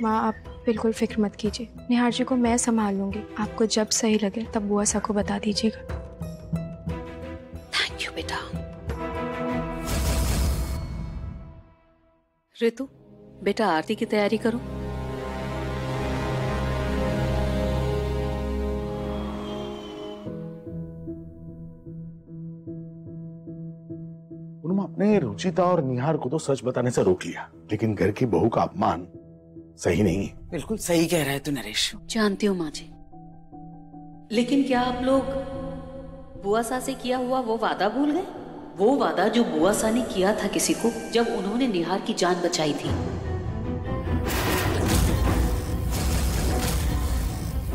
माँ आप बिल्कुल फिक्र मत कीजिए, निहार जी को मैं संभाल लूंगी। आपको जब सही लगे तब बुआ सा को बता दीजिएगा। थैंक यू बेटा। ऋतु बेटा आरती की तैयारी करो। पूनम, आपने रुचिता और निहार को तो सच बताने से रोक लिया, लेकिन घर की बहू का अपमान सही नहीं है। बिल्कुल सही कह रहा है तू नरेश। जानती हूँ माँ जी, लेकिन क्या आप लोग बुआ सा से किया हुआ वो वादा भूल गए? वो वादा जो बुआ सा ने किया था किसी को जब उन्होंने निहार की जान बचाई थी।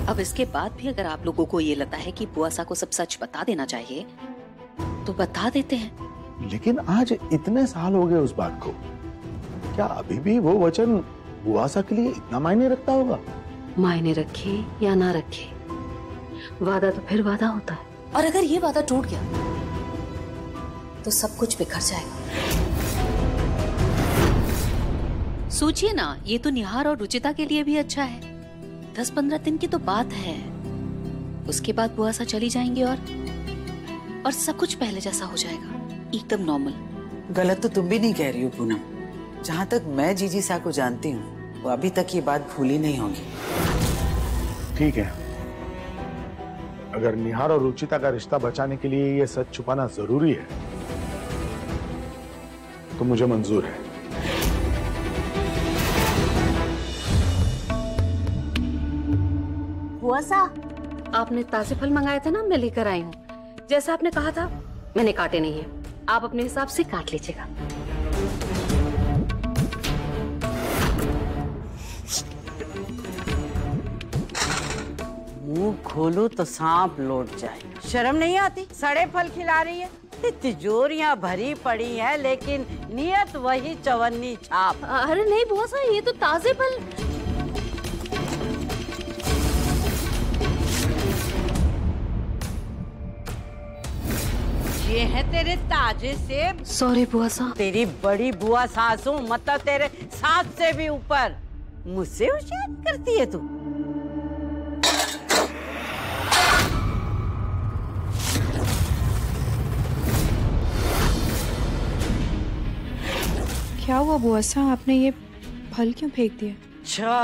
अब इसके बाद भी अगर आप लोगों को ये लगता है कि बुआ सा को सब सच बता देना चाहिए तो बता देते हैं। लेकिन आज इतने साल हो गए उस बात को, क्या अभी भी वो वचन बुआ सा के लिए इतना मायने रखता होगा? मायने रखे या ना रखे, वादा तो फिर वादा होता है, और अगर ये वादा टूट गया तो सब कुछ बिखर जाएगा। सोचिए ना, ये तो निहार और रुचिता के लिए भी अच्छा है। 10-15 दिन की तो बात है, उसके बाद बुआ सा चली जाएंगी और सब कुछ पहले जैसा हो जाएगा, एकदम नॉर्मल। गलत तो तुम भी नहीं कह रही हो पूनम। जहाँ तक मैं जीजी सा को जानती हूँ, वो अभी तक ये बात भूली नहीं होगी। ठीक है, अगर निहार और रुचिता का रिश्ता बचाने के लिए ये सच छुपाना जरूरी है तो मुझे मंजूर है। बुआ सा, आपने ताजे फल मंगाए थे ना, मैं लेकर आई हूँ। जैसा आपने कहा था, मैंने काटे नहीं है, आप अपने हिसाब से काट लीजिएगा। मुंह खोलू तो सांप लौट जाए। शर्म नहीं आती? सड़े फल खिला रही है। तिजोरियां भरी पड़ी है लेकिन नियत वही चवन्नी छाप। अरे नहीं बुआ सा, ये तो ताजे फल। ये है तेरे ताजे सेब। सॉरी बुआ सा। तेरी बड़ी बुआ सासू, मतलब तेरे सास से भी ऊपर। मुझसे होशियार करती है तू। क्या हुआ बुआ सा, आपने ये फल क्यों फेंक दिया? अच्छा,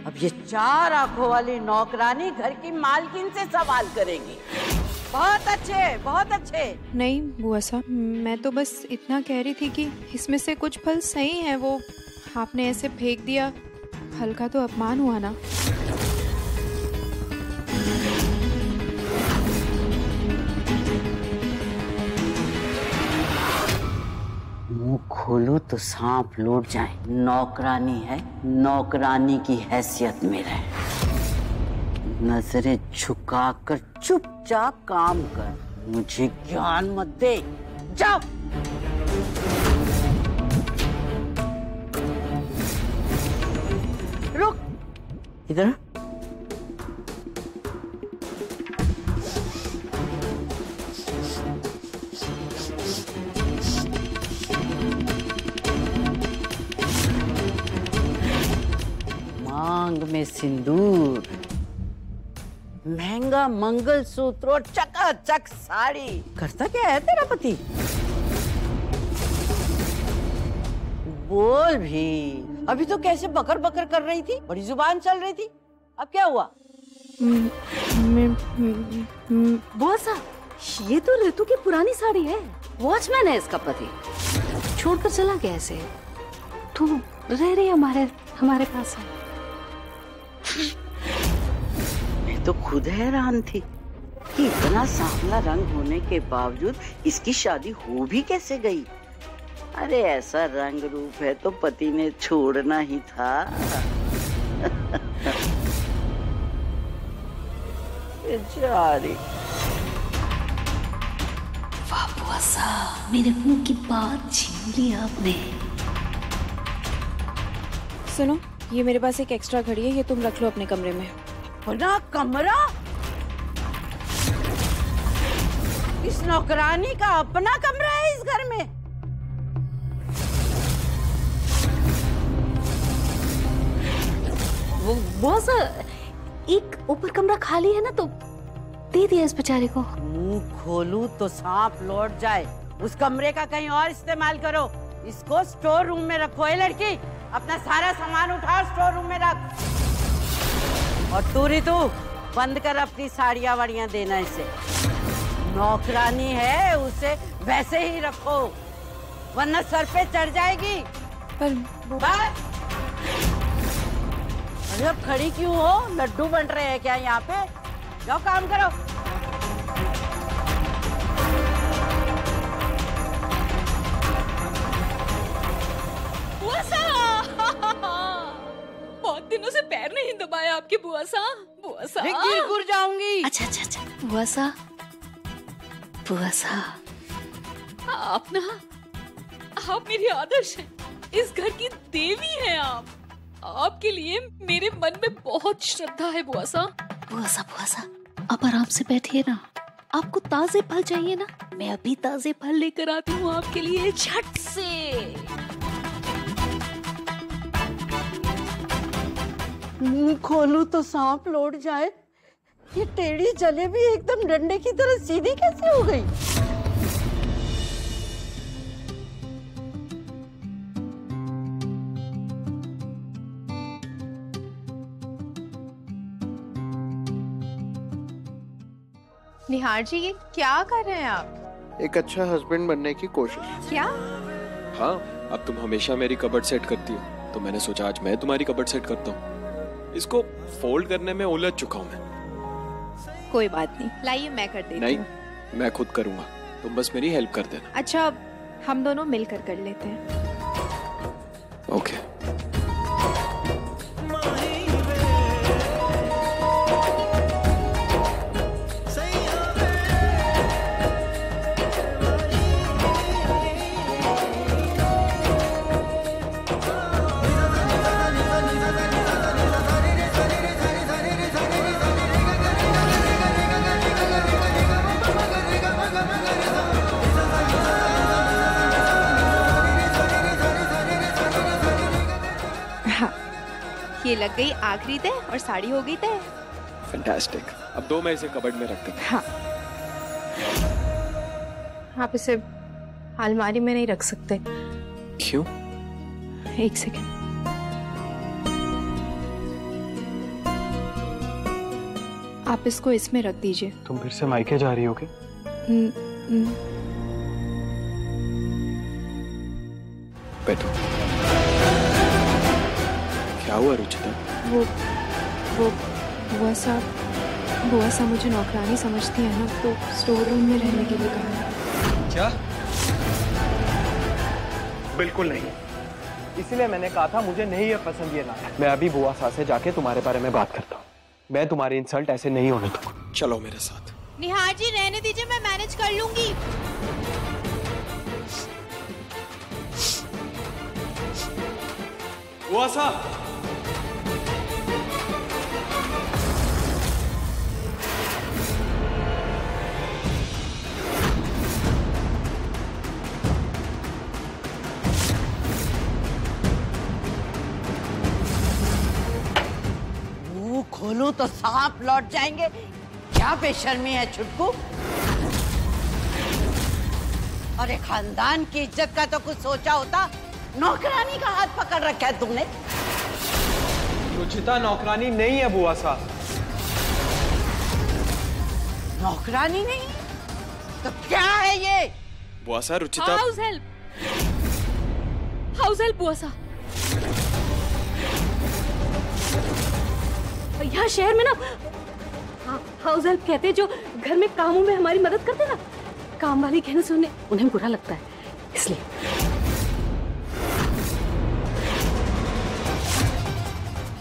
अब ये 4 आंखों वाली नौकरानी घर की मालकिन से सवाल करेगी। बहुत अच्छे, बहुत अच्छे। नहीं बुआ सा, मैं तो बस इतना कह रही थी कि इसमें से कुछ फल सही है, वो आपने ऐसे फेंक दिया, फल का तो अपमान हुआ ना। मुंह खोलू तो सांप लौट जाए। नौकरानी है, नौकरानी की हैसियत में रहे। नजरें झुकाकर चुपचाप काम कर, मुझे ज्ञान मत दे। जाओ। रुक, इधर। मांग में सिंदूर, महंगा मंगलसूत्र और चकाचक साड़ी। करता क्या है तेरा पति? बोल भी। अभी तो कैसे बकर बकर कर रही थी, बड़ी जुबान चल रही थी, अब क्या हुआ? बुआ सा, ये तो ऋतु की पुरानी साड़ी है, वॉचमैन है इसका पति, छोड़कर चला गया ऐसे। तू रह रही हमारे पास है। मैं तो खुद हैरान थी कि इतना सांवला रंग होने के बावजूद इसकी शादी हो भी कैसे गई। अरे ऐसा रंग रूप है तो पति ने छोड़ना ही था। बेचारी। वाह बुआ सा, मेरे मुंह की बात छीन ली आपने। सुनो, ये मेरे पास एक एक्स्ट्रा घड़ी है, ये तुम रख लो अपने कमरे में। अपना कमरा? इस नौकरानी का अपना कमरा है इस घर में? वो बॉस एक ऊपर कमरा खाली है ना, तो दे दिया इस बेचारे को। मुंह खोलूं तो सांप लौट जाए। उस कमरे का कहीं और इस्तेमाल करो। इसको स्टोर रूम में रखो। ये लड़की, अपना सारा सामान उठा स्टोर रूम में रख। और तू रितु, बंद कर अपनी साड़ियाँ वाड़ियाँ देना इसे। नौकरानी है, उसे वैसे ही रखो, वरना सर पे चढ़ जाएगी। पर बस। अरे अब खड़ी क्यों हो? लड्डू बन रहे हैं क्या यहाँ पे? जाओ काम करो। बहुत दिनों से पैर नहीं दबाया आपके बुआ सा। बुआ सा गिर जाऊंगी। अच्छा अच्छा अच्छा, बुआ सा, बुआ सा, आप ना, आप मेरी आदर्श हैं, इस घर की देवी हैं आप। आपके लिए मेरे मन में बहुत श्रद्धा है बुआ सा। बुआ सा, बुआ सा, आप आराम से बैठिए ना। आपको ताजे फल चाहिए ना, मैं अभी ताजे फल लेकर आती हूँ आपके लिए झट से। मुंह खोलूं तो सांप लौट जाए। ये टेढ़ी जलेबी एकदम डंडे की तरह सीधी कैसे हो गई? निहार जी, ये क्या कर रहे हैं आप? एक अच्छा हस्बैंड बनने की कोशिश। क्या? हाँ, अब तुम हमेशा मेरी कबर्ड सेट करती हो, तो मैंने सोचा आज मैं तुम्हारी कबर्ड सेट करता हूँ। इसको फोल्ड करने में उलझ चुका हूँ मैं। कोई बात नहीं, लाइए मैं कर देती हूँ। नहीं, मैं खुद करूँगा, तुम बस मेरी हेल्प कर देना। अच्छा, हम दोनों मिलकर कर लेते हैं। ओके। ये लग गई आखिरी तय और साड़ी हो गई तय। फैंटास्टिक। अब दो मैं इसे कबर्ड में रख देता हूँ। हाँ, आप इसे अलमारी में नहीं रख सकते। क्यों? एक सेकेंड। आप इसको इसमें रख दीजिए। तुम फिर से मायके जा रही हो क्या? बैठो। क्या हुआ रुचिता? वो बुआ साहब मुझे नौकरानी समझती है ना, तो स्टोर रूम में रहने के लिए कहा है। क्या? बिल्कुल नहीं, इसीलिए मैंने कहा था मुझे नहीं है पसंद ये नाटक। मैं अभी बुआ साहब से जाके तुम्हारे बारे में बात करता हूँ। मैं तुम्हारी इंसल्ट ऐसे नहीं होने दूंगा। चलो मेरे साथ। निहार जी, रहने दीजिए, मैं मैनेज कर लूंगी। बुआ साहब, मुंह खोलूं तो सांप लौट जाएंगे। क्या बेशर्मी है छुटकू। अरे खानदान की इज्जत का तो कुछ सोचा होता। नौकरानी का हाथ पकड़ रखा है तुमने। रुचिता नौकरानी नहीं है बुआ साहब। नौकरानी नहीं तो क्या है ये? बुआ साहब, Ruchita house help, house help बुआ सा। यहाँ शहर में ना हाउस हेल्प कहते हैं जो घर में कामों में हमारी मदद करते ना। काम वाली कहने से उन्हें बुरा लगता है, इसलिए।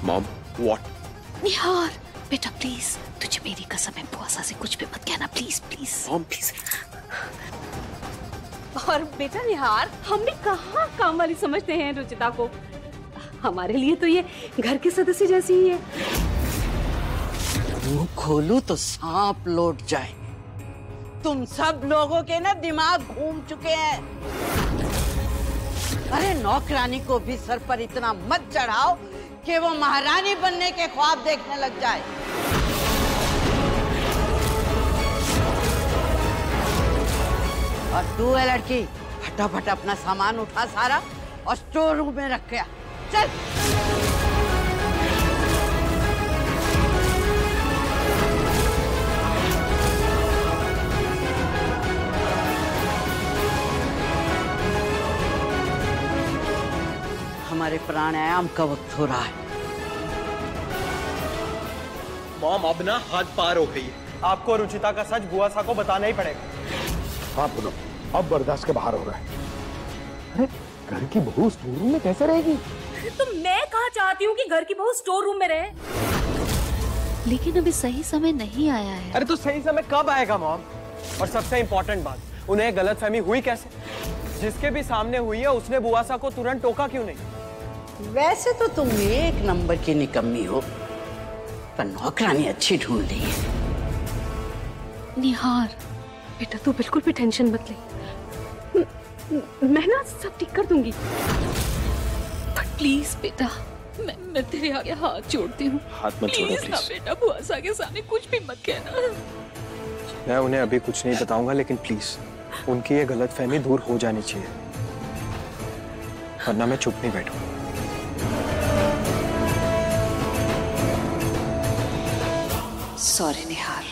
Mom, what? निहार बेटा, प्लीज, तुझे मेरी कसम है, बुआ सा से कुछ भी मत कहना, प्लीज प्लीज। Mom please. और बेटा निहार, हमने कहाँ काम वाली समझते हैं रुचिता को। हमारे लिए तो ये घर के सदस्य जैसी ही है। मुंह खोलूं तो सांप लौट जाए। तुम सब लोगों के ना दिमाग घूम चुके हैं। अरे नौकरानी को भी सर पर इतना मत चढ़ाओ कि वो महारानी बनने के ख्वाब देखने लग जाए। और तू है लड़की, फटाफट अपना सामान उठा सारा और स्टोर रूम में रख गया। चल। हमारे प्राणायाम का वक्त हो रहा है। मॉम अब ना हद पार हो गई है। आपको रुचिता का सच बुआ सा को बताना ही पड़ेगा। हाँ पूनम, अब बर्दाश्त के बाहर हो रहा है। अरे घर की बहू स्टोर रूम में कैसे रहेगी? तो मैं कहाँ चाहती हूँ कि घर की बहू स्टोर रूम में रहे। लेकिन अभी सही समय नहीं आया है। अरे तो सही समय कब आएगा मॉम? और सबसे इम्पोर्टेंट बात, उन्हें गलतफहमी हुई कैसे? जिसके भी सामने हुई है उसने बुआसा को तुरंत टोका क्यों नहीं? वैसे तो तुम एक नंबर की निकम्मी हो, पर नौकरानी अच्छी ढूंढ ली है। निहार, बेटा तू बिल्कुल भी टेंशन मत ले, मैं ना सब ठीक कर दूंगी। पर प्लीज बेटा, मैं तेरे आगे हाथ जोड़ती हूँ। हाथ मत छोड़ो प्लीज ना बेटा, बुआसा के सामने कुछ भी मत कहना। मैं उन्हें अभी कुछ नहीं बताऊंगा, लेकिन प्लीज उनकी ये गलतफहमी दूर हो जानी चाहिए, वरना मैं चुप नहीं बैठूंगा। सॉरी निहार,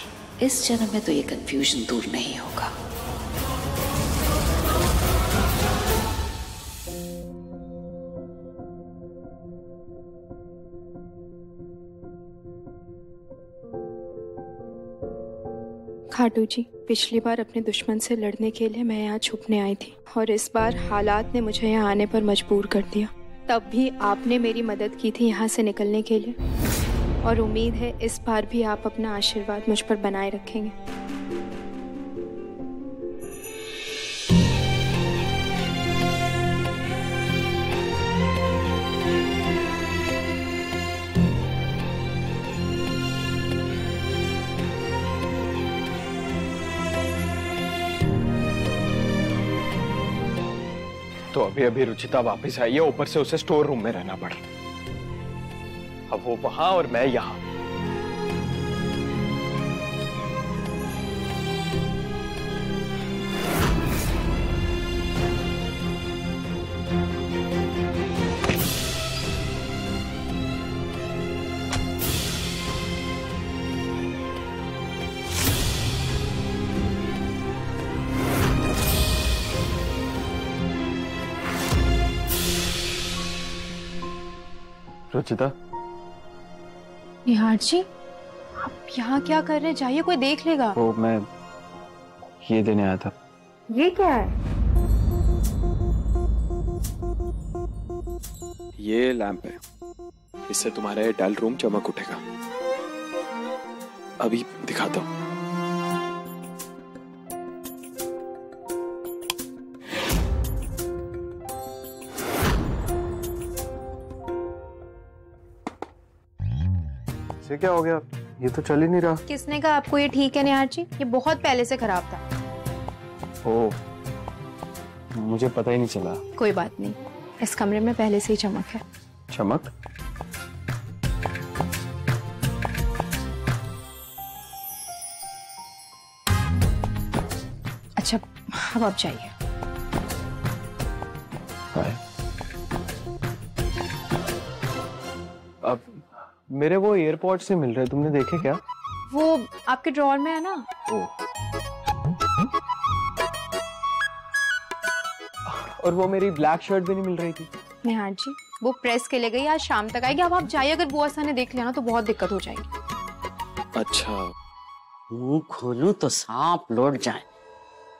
इस जन्म में तो ये कंफ्यूजन दूर नहीं होगा। खाटू जी, पिछली बार अपने दुश्मन से लड़ने के लिए मैं यहाँ छुपने आई थी और इस बार हालात ने मुझे यहाँ आने पर मजबूर कर दिया। तब भी आपने मेरी मदद की थी यहाँ से निकलने के लिए, और उम्मीद है इस बार भी आप अपना आशीर्वाद मुझ पर बनाए रखेंगे। तो अभी अभी रुचिता वापस आई है, ऊपर से उसे स्टोर रूम में रहना पड़ा। अब वो वहां और मैं यहां। रुचिता, निहार जी, आप यहाँ क्या कर रहे हैं? जाइए, कोई देख लेगा। वो मैं ये देने आया था। ये क्या है? ये लैंप है, इससे तुम्हारा डल रूम चमक उठेगा। अभी दिखाता हूँ। इसे क्या हो गया? ये तो चल ही नहीं रहा। किसने कहा आपको ये ठीक है निहार जी? ये बहुत पहले से खराब था। ओ, मुझे पता ही नहीं चला। कोई बात नहीं, इस कमरे में पहले से ही चमक है। चमक? अच्छा, अब आप जाइए। अब मेरे वो एयरपोर्ट से मिल रहे, तुमने देखे क्या? वो आपके ड्रॉअर में है ना। ओ। और वो मेरी ब्लैक शर्ट भी नहीं मिल रही थी। निहार जी, वो प्रेस के लिए गई, आज शाम तक आएगी। अब आप जाइए, अगर बुआ सा ने देख लिया ना तो बहुत दिक्कत हो जाएगी। अच्छा, मुंह खोलूं तो सांप लौट जाए।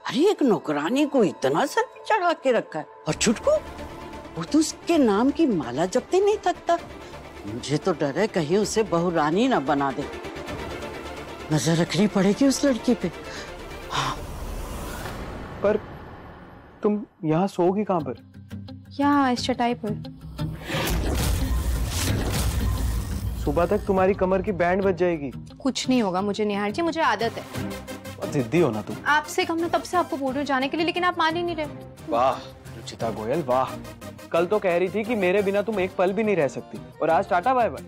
अरे एक नौकरानी को इतना सर पे चढ़ा के रखा है, और छुटकू वो तो उसके नाम की माला जपते नहीं थकता। मुझे तो डर है कहीं उसे बहू रानी ना बना दे। नजर रखनी पड़ेगी उस लड़की पे। हाँ। पर तुम यहाँ सोओगी कहाँ पर? यहाँ इस चटाई पर। सुबह तक तुम्हारी कमर की बैंड बज जाएगी। कुछ नहीं होगा मुझे निहार जी, मुझे आदत है। बहुत जिद्दी हो ना तुम। आपसे कम, मैं तब से आपको बोल रही हूँ जाने के लिए, लेकिन आप मान ही नहीं रहे। वाह रुचिता गोयल, वाह। कल तो कह रही थी कि मेरे बिना तुम एक पल भी नहीं रह सकती, और आज टाटा बाय बाय।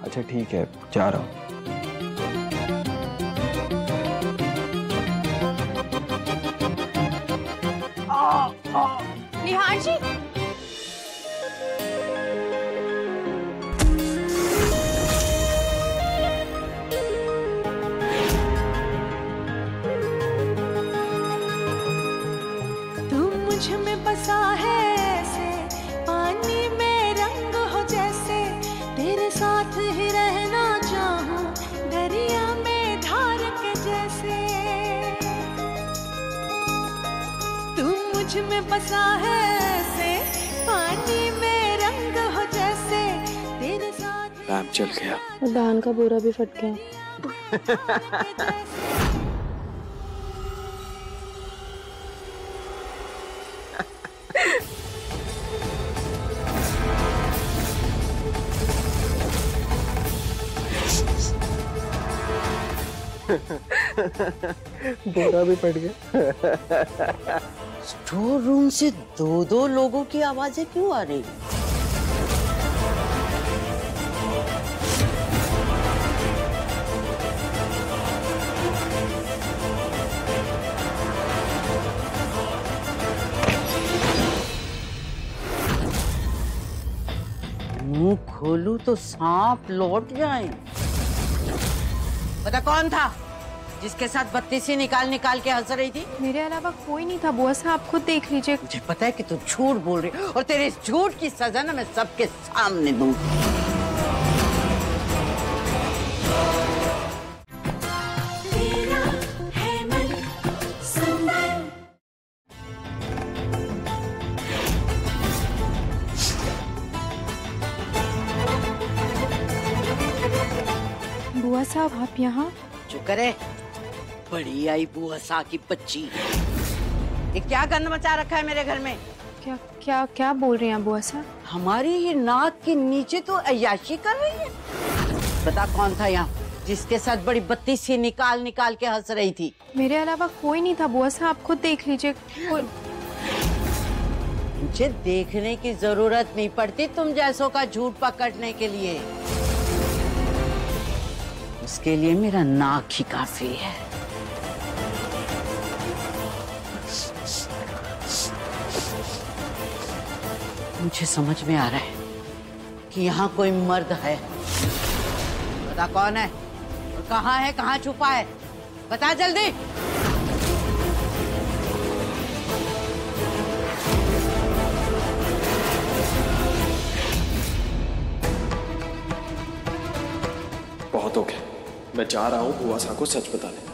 अच्छा ठीक है, जा रहा हूँ। निहार जी, मुझ में बसा है ऐसे, पानी में रंग हो जैसे, तेरे साथ ही रहना चाहूं, दरिया में धार के जैसे। तू मुझ में बसा है ऐसे, पानी में रंग हो जैसे, तेरे साथ। लैंप जल गया, दान का बोरा भी फट गया। बोरा भी फट गया। स्टोर रूम से दो लोगों की आवाजें क्यों आ रही? मुंह खोलूं तो सांप लौट जाए। पता कौन था जिसके साथ बत्तीसी निकाल के हंस रही थी? मेरे अलावा कोई नहीं था बुआ साहब, आप खुद देख लीजिए। मुझे पता है कि तू झूठ बोल रही, और तेरे इस झूठ की सजा ना मैं सबके सामने दूंगी। बुआ साहब आप यहाँ? चुप करे, बड़ी आई बुआ सा की बच्ची। ये क्या गंद मचा रखा है मेरे घर में? क्या क्या क्या बोल रहे हैं बुआ साहब? हमारी ही नाक के नीचे तो अय्याशी कर रही है। बता कौन था यहाँ जिसके साथ बड़ी बत्तीसी निकाल के हंस रही थी? मेरे अलावा कोई नहीं था बुआ साहब, आप खुद देख लीजिए। मुझे देखने की जरूरत नहीं पड़ती तुम जैसों का झूठ पकड़ने के लिए। उसके लिए मेरा नाक ही काफी है। मुझे समझ में आ रहा है कि यहाँ कोई मर्द है। बता कौन है और कहाँ है, कहाँ छुपा है? बता जल्दी। बहुत हो गया, मैं जा रहा हूँ बुआ सा को सच बताने।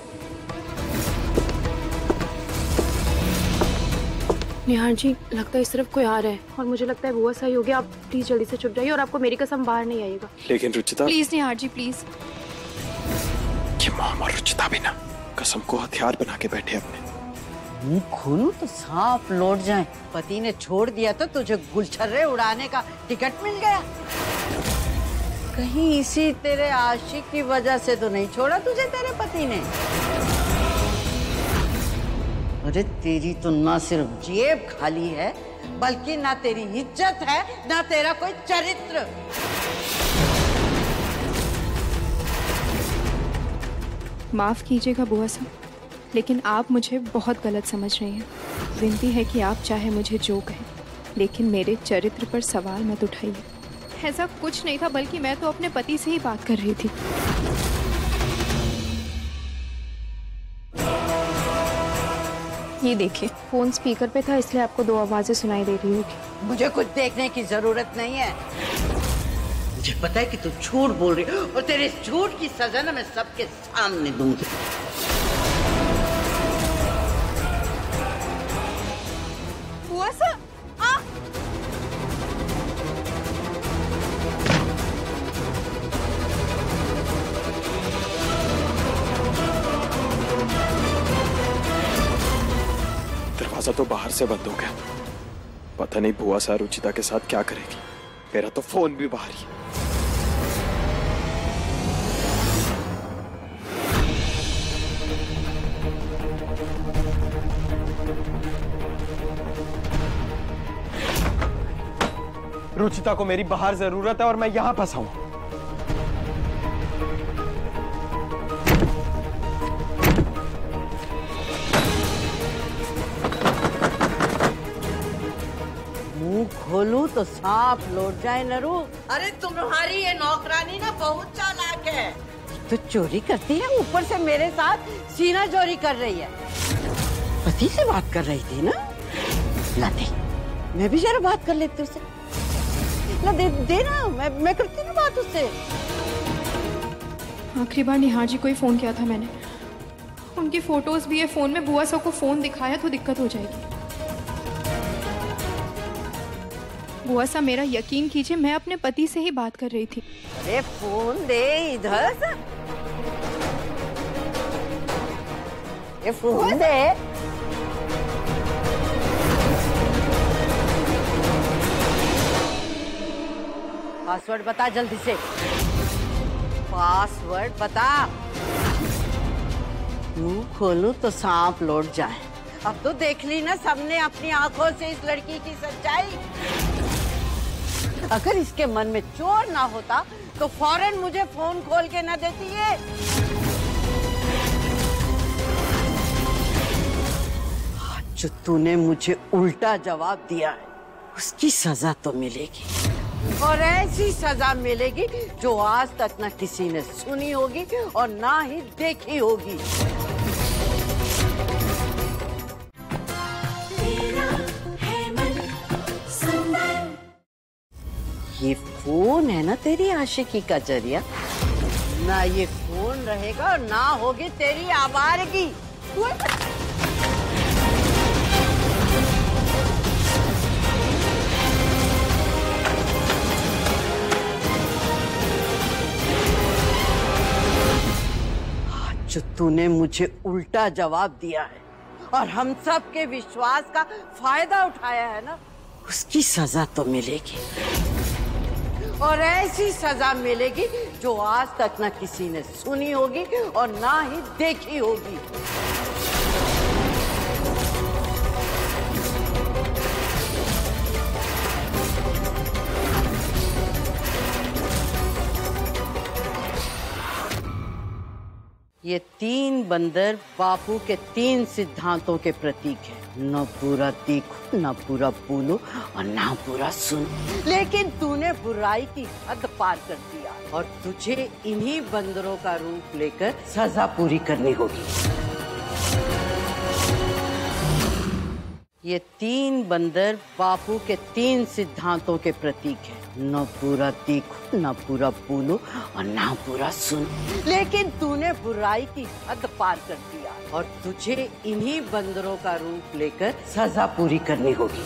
निहार जी, लगता है इस तरफ कोई आ रहा है और मुझे लगता है बुआ सही हो गया। आप प्लीज जल्दी से छुप जाइए और आपको मेरी कसम बाहर नहीं आएगा। लेकिन रुचिता, प्लीज निहार जी प्लीज। ये माम और रुचिता भी ना कसम को हथियार बना के बैठे अपने। मुंह खोलूं तो सांप लौट जाए। पति ने छोड़ दिया तो तुझे गुलछर्रे उड़ाने का टिकट मिल गया। कहीं इसी तेरे आशिक की वजह से तो नहीं छोड़ा तुझे तेरे पति ने? अरे तेरी तो ना सिर्फ जेब खाली है, बल्कि ना तेरी इज्जत है, ना तेरा कोई चरित्र। माफ कीजिएगा बुआ साहब, लेकिन आप मुझे बहुत गलत समझ रही हैं। विनती है कि आप चाहे मुझे जो कहें, लेकिन मेरे चरित्र पर सवाल मत उठाइए। ऐसा कुछ नहीं था, बल्कि मैं तो अपने पति से ही बात कर रही थी। ये देखिए, फोन स्पीकर पे था, इसलिए आपको दो आवाजें सुनाई दे रही होगी। मुझे कुछ देखने की जरूरत नहीं है। मुझे पता है कि तू झूठ बोल रही है, और तेरे इस झूठ की सजा ना मैं सबके सामने दूंगी। बुआ साहब, दरवाजा तो बाहर से बंद हो गया। पता नहीं बुआ सा रुचिता के साथ क्या करेगी। मेरा तो फोन भी बाहर ही है। रुचिता को मेरी बाहर जरूरत है और मैं यहाँ फंसा हूँ। मुंह खोलूं तो सांप लौट जाए नरू। अरे तुम्हारी ये नौकरानी ना बहुत चालाक है। तो चोरी करती है, ऊपर से मेरे साथ सीना चोरी कर रही है। पति से बात कर रही थी ना, ला दे, मैं भी जरा बात कर लेती उससे। ला दे ना, मैं करती ना बात उससे। आखिरी बार निहार जी को ही फोन किया था मैंने। उनकी फोटोज भी है फोन में। बुआ साहब को फोन दिखाया तो दिक्कत हो जाएगी। बुआ साहब मेरा यकीन कीजिए, मैं अपने पति से ही बात कर रही थी। अरे फोन दे इधर से। ये फोन दे। पासवर्ड बता जल्दी से। पासवर्ड बता। मुंह खोलूं तो सांप लौट जाए। अब तो देख ली ना सबने अपनी आंखों से इस लड़की की सच्चाई। अगर इसके मन में चोर ना होता तो फौरन मुझे फोन खोल के ना देती है। आज जो तूने मुझे उल्टा जवाब दिया है, उसकी सजा तो मिलेगी, और ऐसी सजा मिलेगी जो आज तक ना किसी ने सुनी होगी और ना ही देखी होगी। ये फोन है ना तेरी आशिकी का जरिया। ना ये फोन रहेगा और ना होगी तेरी आवारगी। आज जो तूने मुझे उल्टा जवाब दिया है और हम सब के विश्वास का फायदा उठाया है ना, उसकी सजा तो मिलेगी, और ऐसी सजा मिलेगी जो आज तक ना किसी ने सुनी होगी और ना ही देखी होगी। ये 3 बंदर बापू के 3 सिद्धांतों के प्रतीक है। न बुरा देखो, न बुरा बोलो और न बुरा सुनो। लेकिन तूने बुराई की हद पार कर दिया और तुझे इन्हीं बंदरों का रूप लेकर सजा पूरी करनी होगी। ये 3 बंदर बापू के 3 सिद्धांतों के प्रतीक है। न बुरा देखो, न बुरा बोलो और न बुरा सुनो। लेकिन तूने बुराई की हद पार कर दिया और तुझे इन्हीं बंदरों का रूप लेकर सजा पूरी करनी होगी।